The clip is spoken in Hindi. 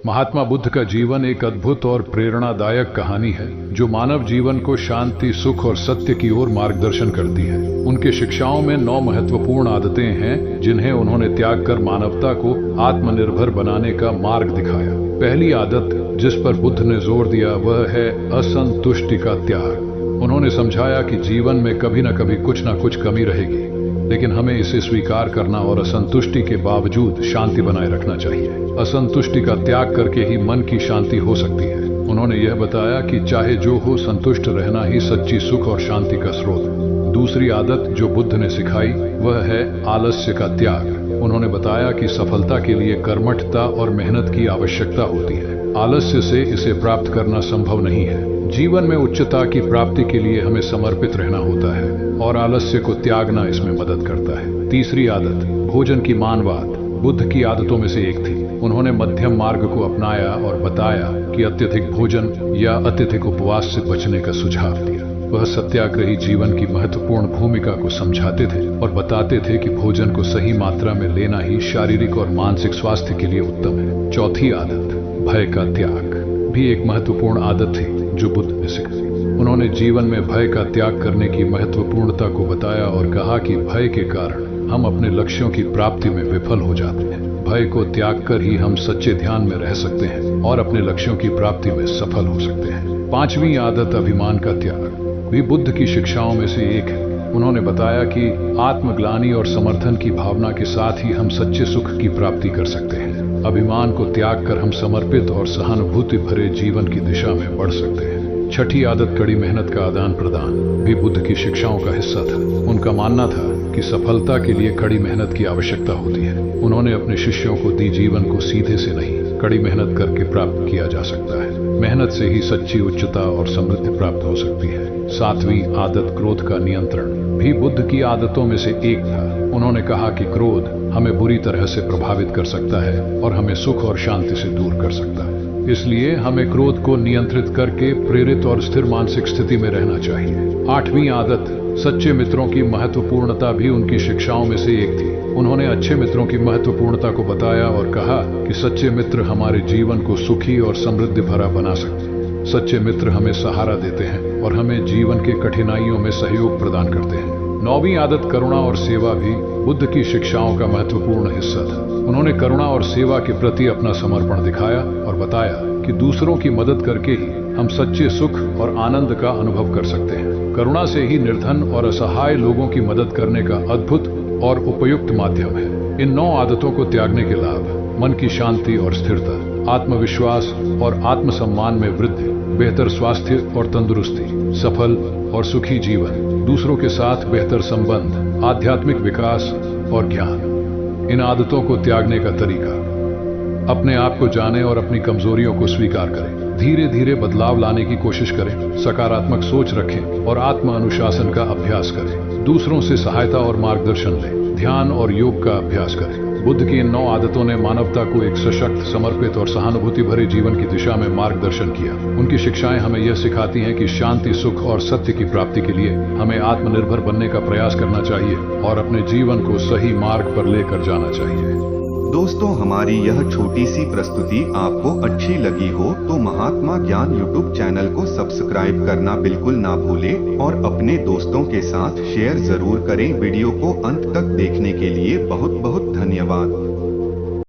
महात्मा बुद्ध का जीवन एक अद्भुत और प्रेरणादायक कहानी है जो मानव जीवन को शांति, सुख और सत्य की ओर मार्गदर्शन करती है। उनके शिक्षाओं में 9 महत्वपूर्ण आदतें हैं जिन्हें उन्होंने त्याग कर मानवता को आत्मनिर्भर बनाने का मार्ग दिखाया। पहली आदत जिस पर बुद्ध ने जोर दिया वह है असंतुष्टि का त्याग। उन्होंने समझाया कि जीवन में कभी न कभी कुछ न कुछ कमी रहेगी, लेकिन हमें इसे स्वीकार करना और असंतुष्टि के बावजूद शांति बनाए रखना चाहिए। असंतुष्टि का त्याग करके ही मन की शांति हो सकती है। उन्होंने यह बताया कि चाहे जो हो, संतुष्ट रहना ही सच्ची सुख और शांति का स्रोत है। दूसरी आदत जो बुद्ध ने सिखाई वह है आलस्य का त्याग। उन्होंने बताया कि सफलता के लिए कर्मठता और मेहनत की आवश्यकता होती है। आलस्य से इसे प्राप्त करना संभव नहीं है। जीवन में उच्चता की प्राप्ति के लिए हमें समर्पित रहना होता है और आलस्य को त्यागना इसमें मदद करता है। तीसरी आदत भोजन की मानवाद बुद्ध की आदतों में से एक थी। उन्होंने मध्यम मार्ग को अपनाया और बताया कि अत्यधिक भोजन या अत्यधिक उपवास से बचने का सुझाव दिया। वह सत्याग्रही जीवन की महत्वपूर्ण भूमिका को समझाते थे और बताते थे कि भोजन को सही मात्रा में लेना ही शारीरिक और मानसिक स्वास्थ्य के लिए उत्तम है। चौथी आदत भय का त्याग भी एक महत्वपूर्ण आदत थी जो बुद्ध ने सिखाई। उन्होंने जीवन में भय का त्याग करने की महत्वपूर्णता को बताया और कहा कि भय के कारण हम अपने लक्ष्यों की प्राप्ति में विफल हो जाते हैं। भय को त्याग कर ही हम सच्चे ध्यान में रह सकते हैं और अपने लक्ष्यों की प्राप्ति में सफल हो सकते हैं। पांचवी आदत अभिमान का त्याग भी बुद्ध की शिक्षाओं में से एक है। उन्होंने बताया कि आत्मग्लानि और समर्थन की भावना के साथ ही हम सच्चे सुख की प्राप्ति कर सकते हैं। अभिमान को त्याग कर हम समर्पित और सहानुभूति भरे जीवन की दिशा में बढ़ सकते हैं। छठी आदत कड़ी मेहनत का आदान प्रदान भी बुद्ध की शिक्षाओं का हिस्सा था। उनका मानना था कि सफलता के लिए कड़ी मेहनत की आवश्यकता होती है। उन्होंने अपने शिष्यों को दी जीवन को सीधे से नहीं, कड़ी मेहनत करके प्राप्त किया जा सकता है। मेहनत से ही सच्ची उच्चता और समृद्धि प्राप्त हो सकती है। सातवीं आदत क्रोध का नियंत्रण भी बुद्ध की आदतों में से एक था। उन्होंने कहा कि क्रोध हमें बुरी तरह से प्रभावित कर सकता है और हमें सुख और शांति से दूर कर सकता है। इसलिए हमें क्रोध को नियंत्रित करके प्रेरित और स्थिर मानसिक स्थिति में रहना चाहिए। आठवीं आदत सच्चे मित्रों की महत्वपूर्णता भी उनकी शिक्षाओं में से एक थी। उन्होंने अच्छे मित्रों की महत्वपूर्णता को बताया और कहा कि सच्चे मित्र हमारे जीवन को सुखी और समृद्धि भरा बना सकते हैं। सच्चे मित्र हमें सहारा देते हैं और हमें जीवन के कठिनाइयों में सहयोग प्रदान करते हैं। नौवीं आदत करुणा और सेवा भी बुद्ध की शिक्षाओं का महत्वपूर्ण हिस्सा था। उन्होंने करुणा और सेवा के प्रति अपना समर्पण दिखाया और बताया कि दूसरों की मदद करके ही हम सच्चे सुख और आनंद का अनुभव कर सकते हैं। करुणा से ही निर्धन और असहाय लोगों की मदद करने का अद्भुत और उपयुक्त माध्यम है। इन 9 आदतों को त्यागने के लाभ मन की शांति और स्थिरता, आत्मविश्वास और आत्मसम्मान में वृद्धि, बेहतर स्वास्थ्य और तंदुरुस्ती, सफल और सुखी जीवन, दूसरों के साथ बेहतर संबंध, आध्यात्मिक विकास और ज्ञान। इन आदतों को त्यागने का तरीका अपने आप को जाने और अपनी कमजोरियों को स्वीकार करें। धीरे धीरे बदलाव लाने की कोशिश करें, सकारात्मक सोच रखें और आत्म अनुशासन का अभ्यास करें। दूसरों से सहायता और मार्गदर्शन लें, ध्यान और योग का अभ्यास करें। बुद्ध की इन 9 आदतों ने मानवता को एक सशक्त, समर्पित और सहानुभूति भरे जीवन की दिशा में मार्गदर्शन किया। उनकी शिक्षाएं हमें यह सिखाती हैं कि शांति, सुख और सत्य की प्राप्ति के लिए हमें आत्मनिर्भर बनने का प्रयास करना चाहिए और अपने जीवन को सही मार्ग पर लेकर जाना चाहिए। दोस्तों, हमारी यह छोटी सी प्रस्तुति आपको अच्छी लगी हो तो महात्मा ज्ञान यूट्यूब चैनल को सब्सक्राइब करना बिल्कुल ना भूलें और अपने दोस्तों के साथ शेयर जरूर करें। वीडियो को अंत तक देखने के लिए बहुत बहुत धन्यवाद।